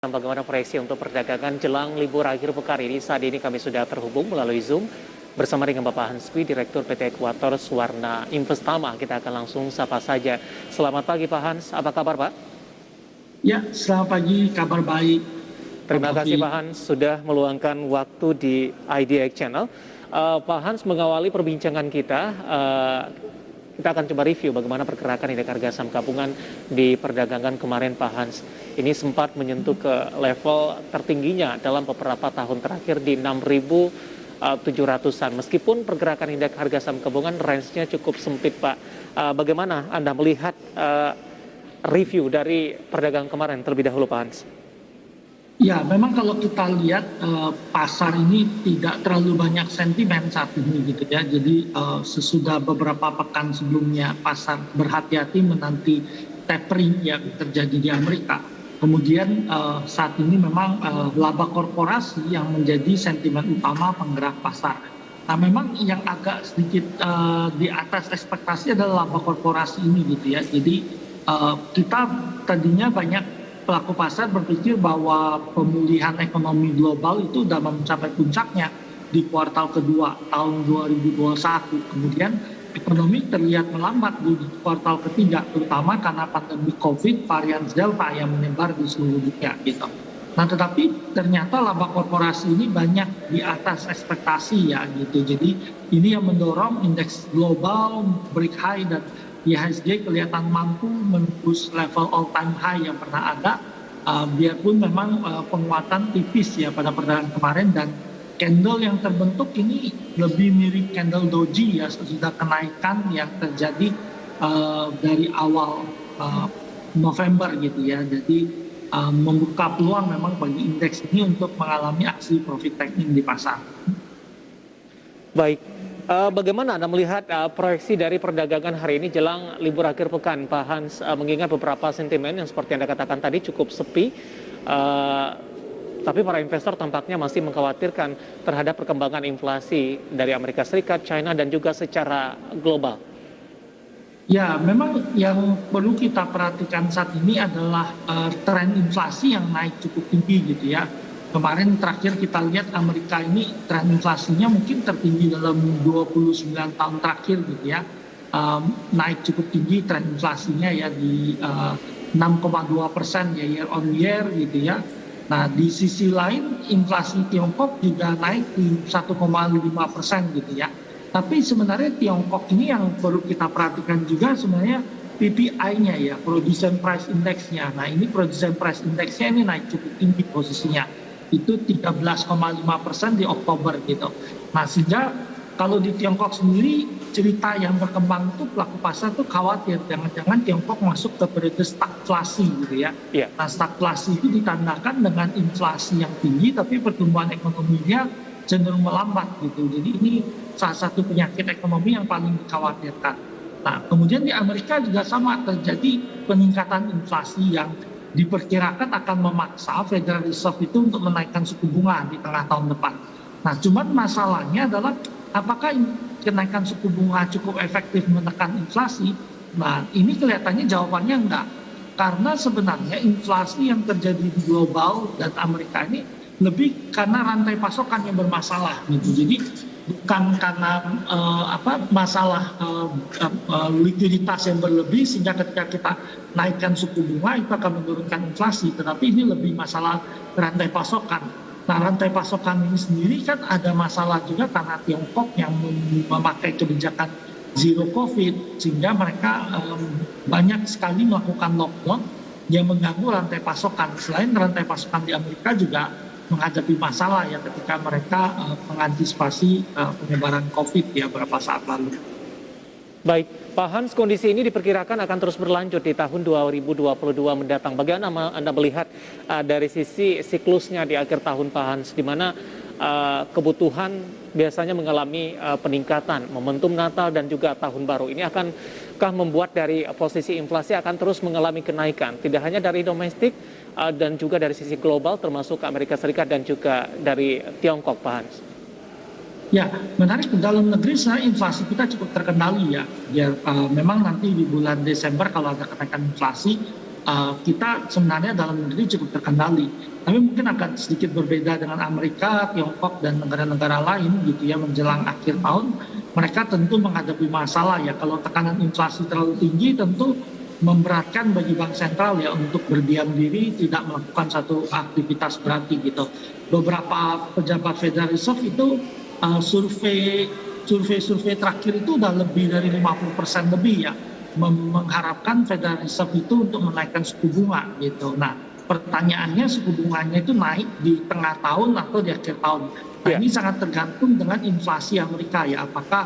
Bagaimana proyeksi untuk perdagangan jelang libur akhir pekan ini? Saat ini kami sudah terhubung melalui Zoom bersama dengan Bapak Hanspi, Direktur PT Ekuator Suwarna Investama. Kita akan langsung sapa saja. Selamat pagi Pak Hans, apa kabar Pak? Ya, selamat pagi, kabar baik. Terima kasih Pak Hans sudah meluangkan waktu di IDX Channel. Pak Hans, mengawali perbincangan kita akan coba review bagaimana pergerakan indeks harga saham gabungan di perdagangan kemarin Pak Hans. Ini sempat menyentuh ke level tertingginya dalam beberapa tahun terakhir di 6.700-an. Meskipun pergerakan indeks harga saham gabungan range-nya cukup sempit Pak. Bagaimana Anda melihat review dari perdagangan kemarin terlebih dahulu Pak Hans? Ya, memang kalau kita lihat pasar ini tidak terlalu banyak sentimen saat ini gitu ya. Jadi sesudah beberapa pekan sebelumnya pasar berhati-hati menanti tapering yang terjadi di Amerika. Kemudian saat ini memang laba korporasi yang menjadi sentimen utama penggerak pasar. Nah, memang yang agak sedikit di atas ekspektasi adalah laba korporasi ini gitu ya. Jadi kita tadinya banyak pelaku pasar berpikir bahwa pemulihan ekonomi global itu sudah mencapai puncaknya di kuartal kedua tahun 2021. Kemudian ekonomi terlihat melambat di kuartal ketiga, terutama karena pandemi COVID varian Delta yang menyebar di seluruh dunia gitu. Nah, tetapi ternyata laba korporasi ini banyak di atas ekspektasi ya gitu. Jadi ini yang mendorong indeks global break high dan IHSG kelihatan mampu menembus level all time high yang pernah ada, biarpun memang penguatan tipis ya pada perdagangan kemarin, dan candle yang terbentuk ini lebih mirip candle doji ya, sudah kenaikan yang terjadi dari awal November gitu ya. Jadi membuka peluang memang bagi indeks ini untuk mengalami aksi profit taking di pasar. Baik. Bagaimana Anda melihat proyeksi dari perdagangan hari ini jelang libur akhir pekan, Pak Hans? Mengingat beberapa sentimen yang seperti Anda katakan tadi cukup sepi, tapi para investor tampaknya masih mengkhawatirkan terhadap perkembangan inflasi dari Amerika Serikat, China, dan juga secara global. Ya, memang yang perlu kita perhatikan saat ini adalah tren inflasi yang naik cukup tinggi gitu ya. Kemarin terakhir kita lihat Amerika ini tren inflasinya mungkin tertinggi dalam 29 tahun terakhir gitu ya. Naik cukup tinggi tren inflasinya ya di 6,2% ya year on year gitu ya. Nah, di sisi lain inflasi Tiongkok juga naik di 1,5% gitu ya. Tapi sebenarnya Tiongkok ini yang perlu kita perhatikan juga sebenarnya PPI-nya ya, Producer Price Index-nya. Nah, ini Producer Price Index-nya ini naik cukup tinggi posisinya. Itu 13,5% di Oktober gitu. Nah, sehingga kalau di Tiongkok sendiri cerita yang berkembang itu pelaku pasar tuh khawatir jangan-jangan Tiongkok masuk ke periode stagflasi gitu ya. Yeah. Nah, stagflasi itu ditandakan dengan inflasi yang tinggi tapi pertumbuhan ekonominya cenderung melambat gitu. Jadi ini salah satu penyakit ekonomi yang paling dikhawatirkan. Nah, kemudian di Amerika juga sama, terjadi peningkatan inflasi yang diperkirakan akan memaksa Federal Reserve itu untuk menaikkan suku bunga di tengah tahun depan. Nah, cuman masalahnya adalah apakah kenaikan suku bunga cukup efektif menekan inflasi? Nah, ini kelihatannya jawabannya enggak. Karena sebenarnya inflasi yang terjadi di global dan Amerika ini lebih karena rantai pasokan yang bermasalah gitu. Jadi bukan karena masalah likuiditas yang berlebih sehingga ketika kita naikkan suku bunga itu akan menurunkan inflasi, tetapi ini lebih masalah rantai pasokan. Nah, rantai pasokan ini sendiri kan ada masalah juga karena Tiongkok yang memakai kebijakan zero covid sehingga mereka banyak sekali melakukan lockdown yang mengganggu rantai pasokan. Selain rantai pasokan di Amerika juga menghadapi masalah ya ketika mereka mengantisipasi penyebaran COVID ya beberapa saat lalu. Baik, Pak Hans, kondisi ini diperkirakan akan terus berlanjut di tahun 2022 mendatang. Bagaimana Anda melihat dari sisi siklusnya di akhir tahun Pak Hans, di mana kebutuhan biasanya mengalami peningkatan, momentum Natal dan juga Tahun Baru. Ini akankah membuat dari posisi inflasi akan terus mengalami kenaikan, tidak hanya dari domestik, dan juga dari sisi global termasuk Amerika Serikat dan juga dari Tiongkok, Pak Hans? Ya, menarik, dalam negeri sebenarnya inflasi kita cukup terkendali ya. Memang nanti di bulan Desember kalau ada kenaikan inflasi kita sebenarnya dalam negeri cukup terkendali. Tapi mungkin akan sedikit berbeda dengan Amerika, Tiongkok, dan negara-negara lain gitu ya menjelang akhir tahun. Mereka tentu menghadapi masalah ya. Kalau tekanan inflasi terlalu tinggi tentu memberatkan bagi bank sentral ya untuk berdiam diri, tidak melakukan satu aktivitas berarti gitu. Beberapa pejabat Federal Reserve itu survei terakhir itu udah lebih dari 50% lebih ya mengharapkan Federal Reserve itu untuk menaikkan suku bunga gitu. Nah, pertanyaannya suku bunganya itu naik di tengah tahun atau di akhir tahun. Nah, ini sangat tergantung dengan inflasi Amerika ya, apakah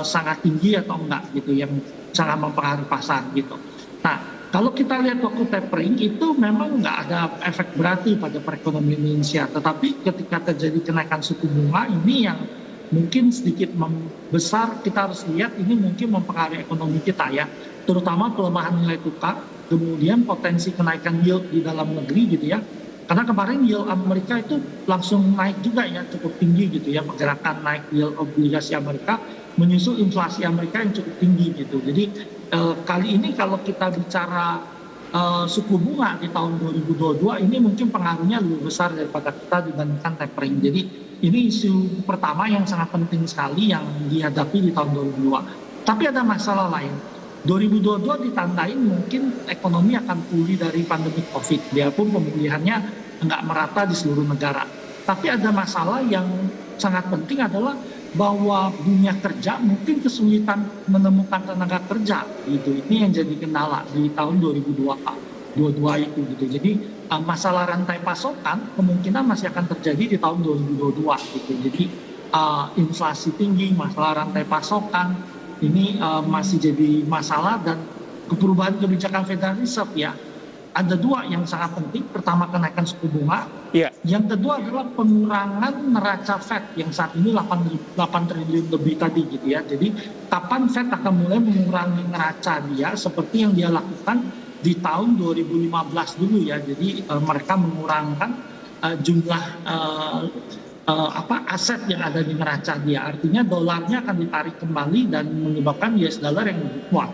sangat tinggi atau enggak gitu yang sangat mempengaruhi pasar gitu. Nah, kalau kita lihat waktu tapering itu memang nggak ada efek berarti pada perekonomian Indonesia, tetapi ketika terjadi kenaikan suku bunga ini yang mungkin sedikit membesar, kita harus lihat ini mungkin mempengaruhi ekonomi kita ya, terutama pelemahan nilai tukar, kemudian potensi kenaikan yield di dalam negeri gitu ya. Karena kemarin yield Amerika itu langsung naik juga ya, cukup tinggi gitu ya, pergerakan naik yield obligasi Amerika menyusul inflasi Amerika yang cukup tinggi gitu. Jadi kali ini kalau kita bicara suku bunga di tahun 2022 ini mungkin pengaruhnya lebih besar daripada kita dibandingkan tapering. Jadi ini isu pertama yang sangat penting sekali yang dihadapi di tahun 2022. Tapi ada masalah lain. 2022 ditandain mungkin ekonomi akan pulih dari pandemi COVID, biarpun pemulihannya nggak merata di seluruh negara. Tapi ada masalah yang sangat penting adalah bahwa dunia kerja mungkin kesulitan menemukan tenaga kerja gitu. Ini yang jadi kendala di tahun 2022 itu gitu. Jadi masalah rantai pasokan kemungkinan masih akan terjadi di tahun 2022 gitu. Jadi inflasi tinggi, masalah rantai pasokan ini masih jadi masalah, dan perubahan kebijakan Federal Reserve ya. Ada dua yang sangat penting. Pertama, kenaikan suku bunga. Yang kedua adalah pengurangan neraca Fed yang saat ini 8 triliun lebih tadi gitu ya. Jadi kapan Fed akan mulai mengurangi neraca dia seperti yang dia lakukan di tahun 2015 dulu ya. Jadi mereka mengurangkan jumlah aset yang ada di neraca dia. Artinya dolarnya akan ditarik kembali dan menyebabkan US dollar yang lebih kuat.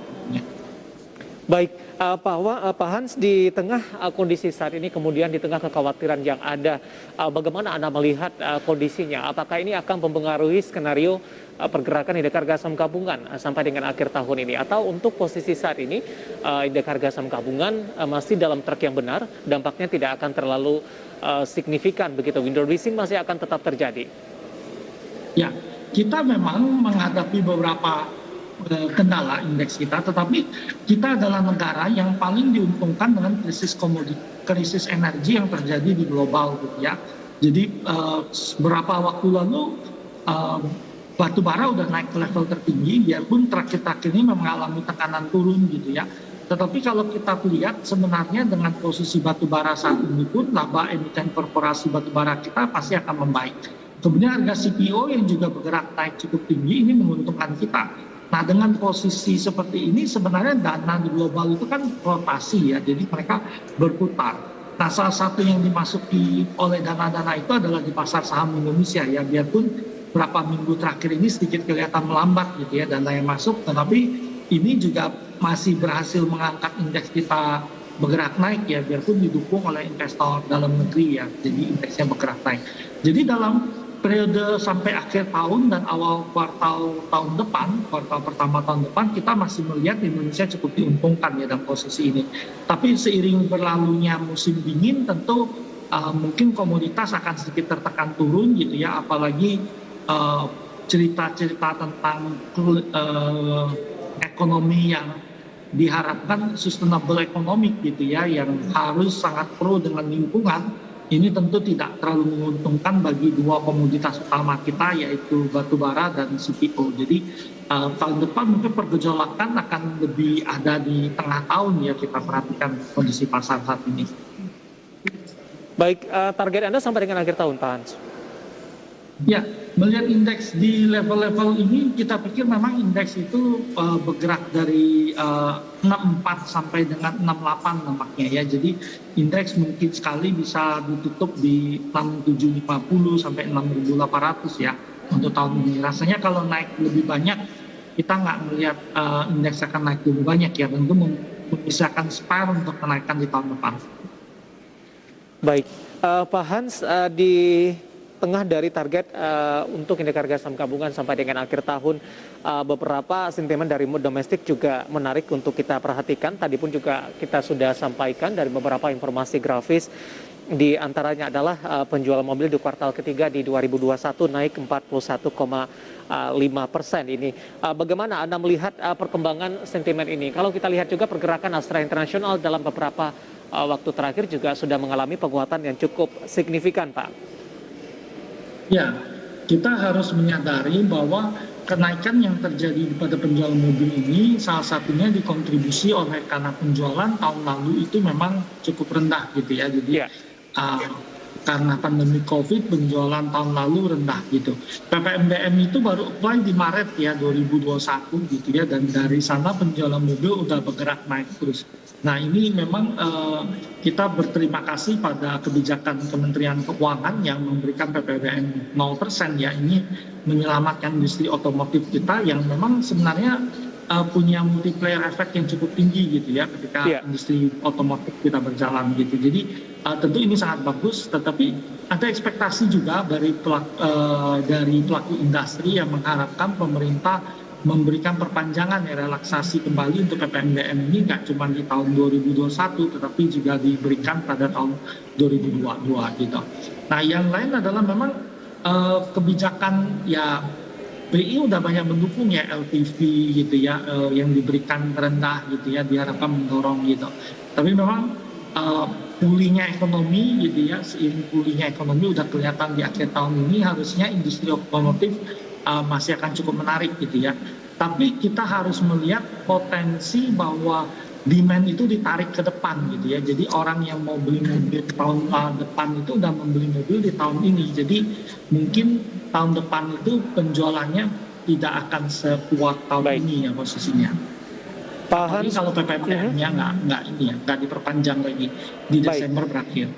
Baik, Pak Hans, di tengah kondisi saat ini, kemudian di tengah kekhawatiran yang ada, bagaimana Anda melihat kondisinya? Apakah ini akan mempengaruhi skenario pergerakan indeks harga saham gabungan sampai dengan akhir tahun ini? Atau untuk posisi saat ini, indeks harga saham gabungan masih dalam track yang benar, dampaknya tidak akan terlalu signifikan begitu, window dressing masih akan tetap terjadi? Ya, kita memang menghadapi beberapa kendala indeks kita, tetapi kita adalah negara yang paling diuntungkan dengan krisis energi yang terjadi di global gitu ya. Jadi beberapa waktu lalu batu bara udah naik ke level tertinggi, biarpun terakhir-terakhir ini mengalami tekanan turun gitu ya. Tetapi kalau kita lihat sebenarnya dengan posisi batu bara saat ini pun laba emiten korporasi batu bara kita pasti akan membaik. Kemudian harga CPO yang juga bergerak naik cukup tinggi ini menguntungkan kita. Nah, dengan posisi seperti ini sebenarnya dana di global itu kan rotasi ya, jadi mereka berputar. Nah, salah satu yang dimasuki oleh dana-dana itu adalah di pasar saham Indonesia ya, biarpun beberapa minggu terakhir ini sedikit kelihatan melambat gitu ya dana yang masuk, tetapi ini juga masih berhasil mengangkat indeks kita bergerak naik ya, biarpun didukung oleh investor dalam negeri ya, jadi indeksnya bergerak naik. Jadi dalam periode sampai akhir tahun dan awal kuartal tahun depan, kuartal pertama tahun depan, kita masih melihat Indonesia cukup diuntungkan ya dalam posisi ini. Tapi seiring berlalunya musim dingin, tentu mungkin komoditas akan sedikit tertekan turun gitu ya, apalagi cerita-cerita tentang ekonomi yang diharapkan sustainable economic gitu ya, yang harus sangat pro dengan lingkungan. Ini tentu tidak terlalu menguntungkan bagi dua komoditas utama kita, yaitu batu bara dan CPO. Jadi tahun depan mungkin pergejolakan akan lebih ada di tengah tahun ya, kita perhatikan kondisi pasar saat ini. Baik, target Anda sampai dengan akhir tahun, Pak Hans? Ya, melihat indeks di level-level ini, kita pikir memang indeks itu bergerak dari 64 sampai dengan 68 nampaknya ya. Jadi indeks mungkin sekali bisa ditutup di 6750 sampai 6800 ya untuk tahun ini. Rasanya kalau naik lebih banyak, kita nggak melihat indeks akan naik lebih banyak ya. Tentu menyisakan spare untuk kenaikan di tahun depan. Baik, Pak Hans, di tengah dari target untuk indeks harga saham gabungan sampai dengan akhir tahun, beberapa sentimen dari domestik juga menarik untuk kita perhatikan. Tadi pun juga kita sudah sampaikan dari beberapa informasi grafis, di antaranya adalah penjualan mobil di kuartal ketiga di 2021 naik 41,5%. Ini bagaimana Anda melihat perkembangan sentimen ini? Kalau kita lihat juga pergerakan Astra International dalam beberapa waktu terakhir juga sudah mengalami penguatan yang cukup signifikan, Pak. Ya, kita harus menyadari bahwa kenaikan yang terjadi pada penjualan mobil ini salah satunya dikontribusi oleh karena penjualan tahun lalu itu memang cukup rendah gitu ya. Jadi karena pandemi COVID penjualan tahun lalu rendah gitu. PPNBM itu baru apply di Maret ya 2021 gitu ya, dan dari sana penjualan mobil udah bergerak naik terus. Nah ini memang kita berterima kasih pada kebijakan Kementerian Keuangan yang memberikan PPNBM 0% ya, ini menyelamatkan industri otomotif kita yang memang sebenarnya punya multiplier effect yang cukup tinggi gitu ya ketika industri otomotif kita berjalan gitu. Jadi tentu ini sangat bagus, tetapi ada ekspektasi juga dari pelaku industri yang mengharapkan pemerintah memberikan perpanjangan ya, relaksasi kembali untuk PPNBM ini nggak cuma di tahun 2021 tetapi juga diberikan pada tahun 2022 gitu. Nah yang lain adalah memang kebijakan ya BI udah banyak mendukung ya LTV gitu ya, yang diberikan rendah gitu ya, diharapkan mendorong gitu. Tapi memang pulihnya ekonomi gitu ya, seiring pulihnya ekonomi udah kelihatan di akhir tahun ini, harusnya industri otomotif masih akan cukup menarik gitu ya. Tapi kita harus melihat potensi bahwa demand itu ditarik ke depan gitu ya. Jadi orang yang mau beli mobil tahun depan itu udah membeli mobil di tahun ini. Jadi mungkin tahun depan itu penjualannya tidak akan sekuat tahun ini ya posisinya. Tapi kalau PPNBM-nya nggak diperpanjang lagi di Desember berakhir.